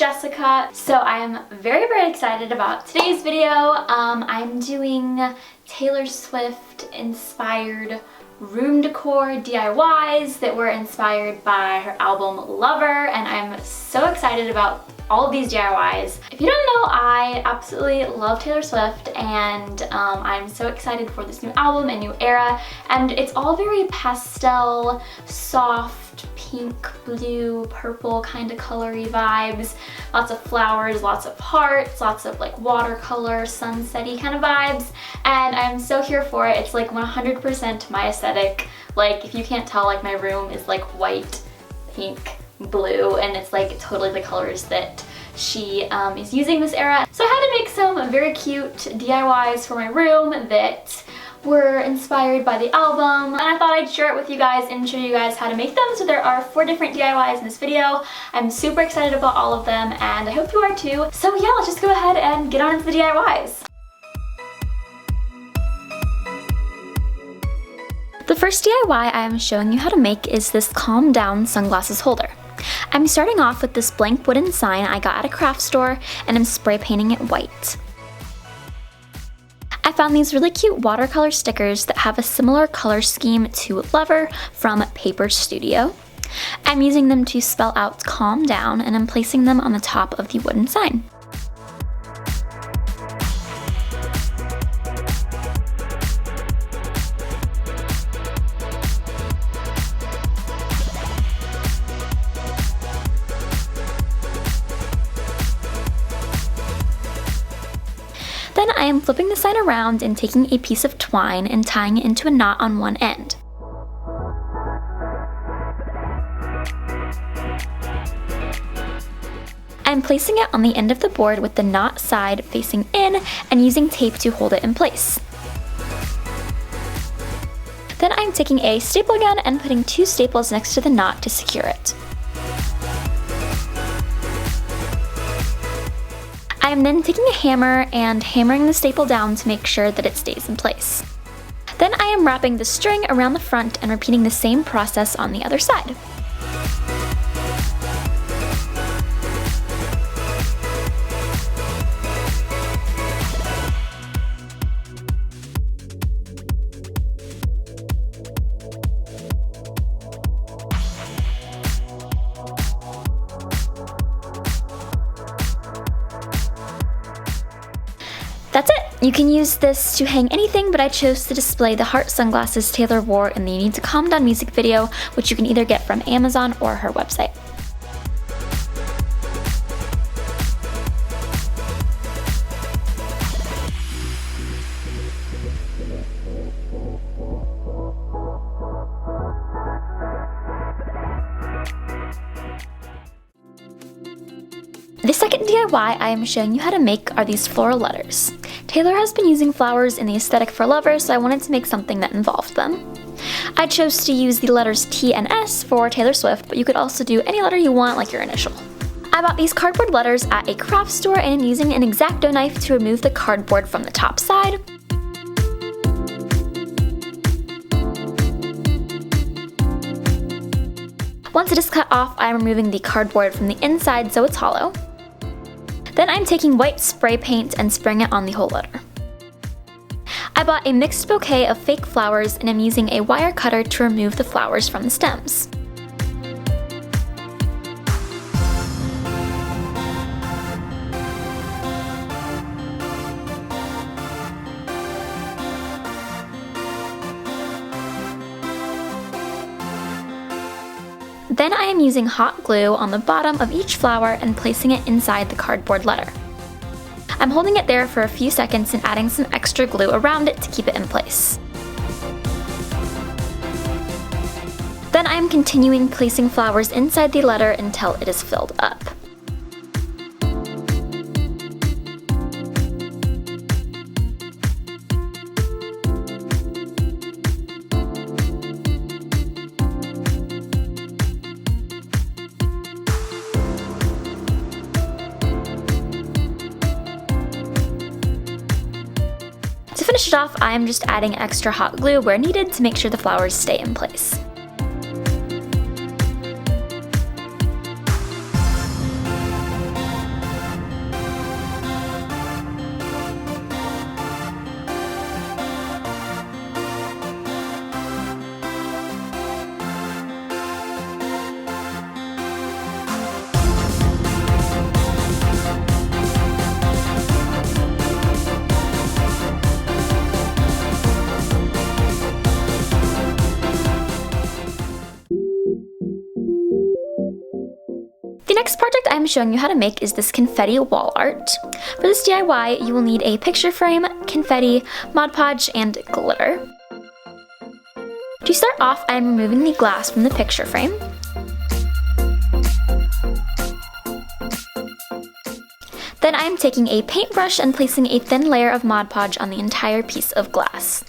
Jessica. So I am very excited about today's video. I'm doing Taylor Swift inspired room decor DIYs that were inspired by her album Lover, and I'm so excited about all of these DIYs. If you don't know, I absolutely love Taylor Swift, and I'm so excited for this new album and new era, and it's all very pastel, soft, pink, blue, purple kind of colory vibes. Lots of flowers, lots of hearts, lots of like watercolor, sunset-y kind of vibes, and I'm so here for it. It's like 100% my aesthetic. Like, if you can't tell, like my room is like white, pink, blue, and it's like totally the colors that she is using this era. So I had to make some very cute DIYs for my room that were inspired by the album, and I thought I'd share it with you guys and show you guys how to make them. So there are 4 different DIYs in this video. I'm super excited about all of them, and I hope you are too. So yeah, let's just go ahead and get on into the DIYs. The first DIY I am showing you how to make is this calm down sunglasses holder. I'm starting off with this blank wooden sign I got at a craft store, and I'm spray painting it white. I found these really cute watercolor stickers that have a similar color scheme to Lover from Paper Studio. I'm using them to spell out calm down, and I'm placing them on the top of the wooden sign. Then I am flipping the sign around and taking a piece of twine and tying it into a knot on one end. I'm placing it on the end of the board with the knot side facing in and using tape to hold it in place. Then I'm taking a staple gun and putting 2 staples next to the knot to secure it. I am then taking a hammer and hammering the staple down to make sure that it stays in place. Then I am wrapping the string around the front and repeating the same process on the other side. That's it! You can use this to hang anything, but I chose to display the heart sunglasses Taylor wore in the You Need to Calm Down music video, which you can either get from Amazon or her website. The second DIY I am showing you how to make are these floral letters. Taylor has been using flowers in the aesthetic for Lover, so I wanted to make something that involved them. I chose to use the letters T and S for Taylor Swift, but you could also do any letter you want, like your initial. I bought these cardboard letters at a craft store and am using an X-Acto knife to remove the cardboard from the top side. Once it is cut off, I am removing the cardboard from the inside so it's hollow. Then I'm taking white spray paint and spraying it on the whole letter. I bought a mixed bouquet of fake flowers and am using a wire cutter to remove the flowers from the stems. Then I am using hot glue on the bottom of each flower and placing it inside the cardboard letter. I'm holding it there for a few seconds and adding some extra glue around it to keep it in place. Then I am continuing placing flowers inside the letter until it is filled up. To finish it off, I am just adding extra hot glue where needed to make sure the flowers stay in place. The next project I'm showing you how to make is this confetti wall art. For this DIY, you will need a picture frame, confetti, Mod Podge, and glitter. To start off, I'm removing the glass from the picture frame. Then I'm taking a paintbrush and placing a thin layer of Mod Podge on the entire piece of glass.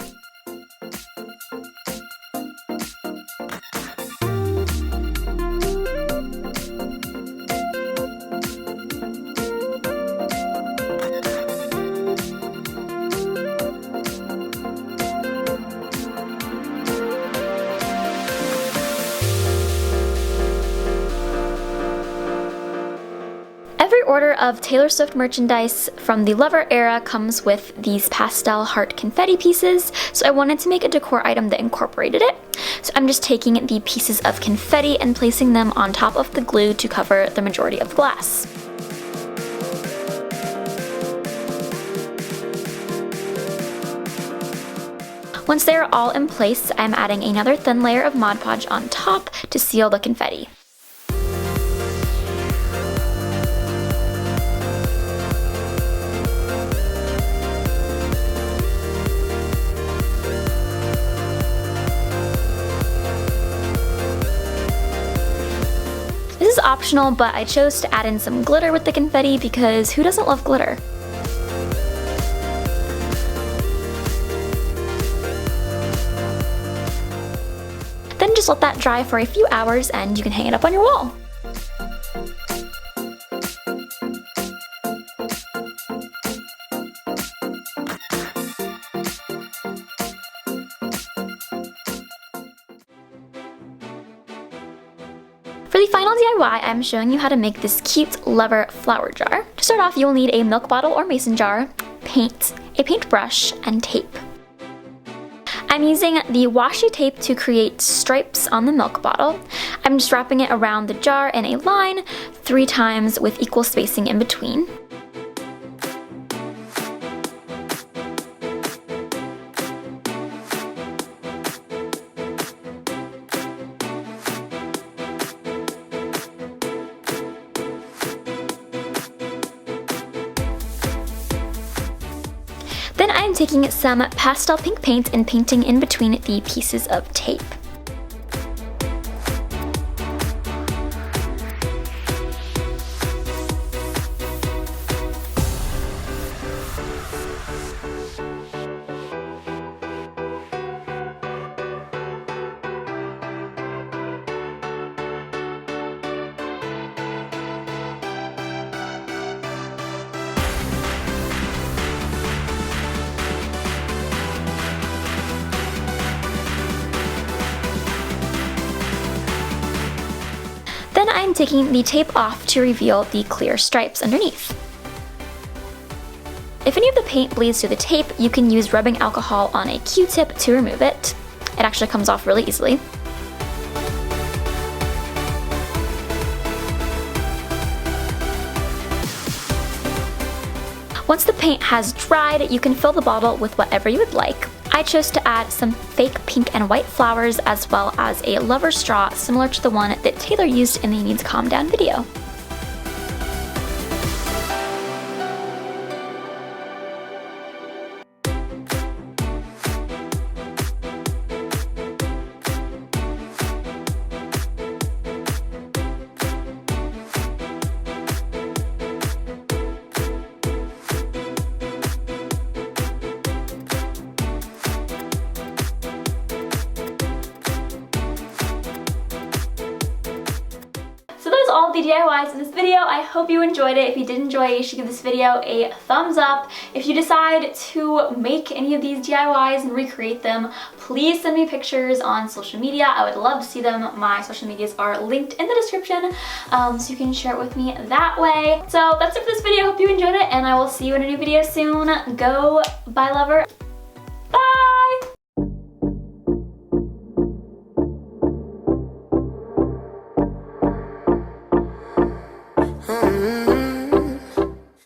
Every order of Taylor Swift merchandise from the Lover era comes with these pastel heart confetti pieces, so I wanted to make a decor item that incorporated it. So I'm just taking the pieces of confetti and placing them on top of the glue to cover the majority of the glass. Once they are all in place, I'm adding another thin layer of Mod Podge on top to seal the confetti. This is optional, but I chose to add in some glitter with the confetti because who doesn't love glitter? Then just let that dry for a few hours and you can hang it up on your wall. For the final DIY, I'm showing you how to make this cute Lover flower jar. To start off, you'll need a milk bottle or mason jar, paint, a paintbrush, and tape. I'm using the washi tape to create stripes on the milk bottle. I'm just wrapping it around the jar in a line 3 times with equal spacing in between. Then I'm taking some pastel pink paint and painting in between the pieces of tape. Then I'm taking the tape off to reveal the clear stripes underneath. If any of the paint bleeds through the tape, you can use rubbing alcohol on a Q-tip to remove it. It actually comes off really easily. Once the paint has dried, you can fill the bottle with whatever you would like. I chose to add some fake pink and white flowers as well as a Lover straw similar to the one that Taylor used in the Need to Calm Down video. All the DIYs in this video. I hope you enjoyed it. If you did enjoy it, you should give this video a thumbs up. If you decide to make any of these DIYs and recreate them, please send me pictures on social media. I would love to see them. My social medias are linked in the description, so you can share it with me that way. So that's it for this video. I hope you enjoyed it, and I will see you in a new video soon. Go buy Lover.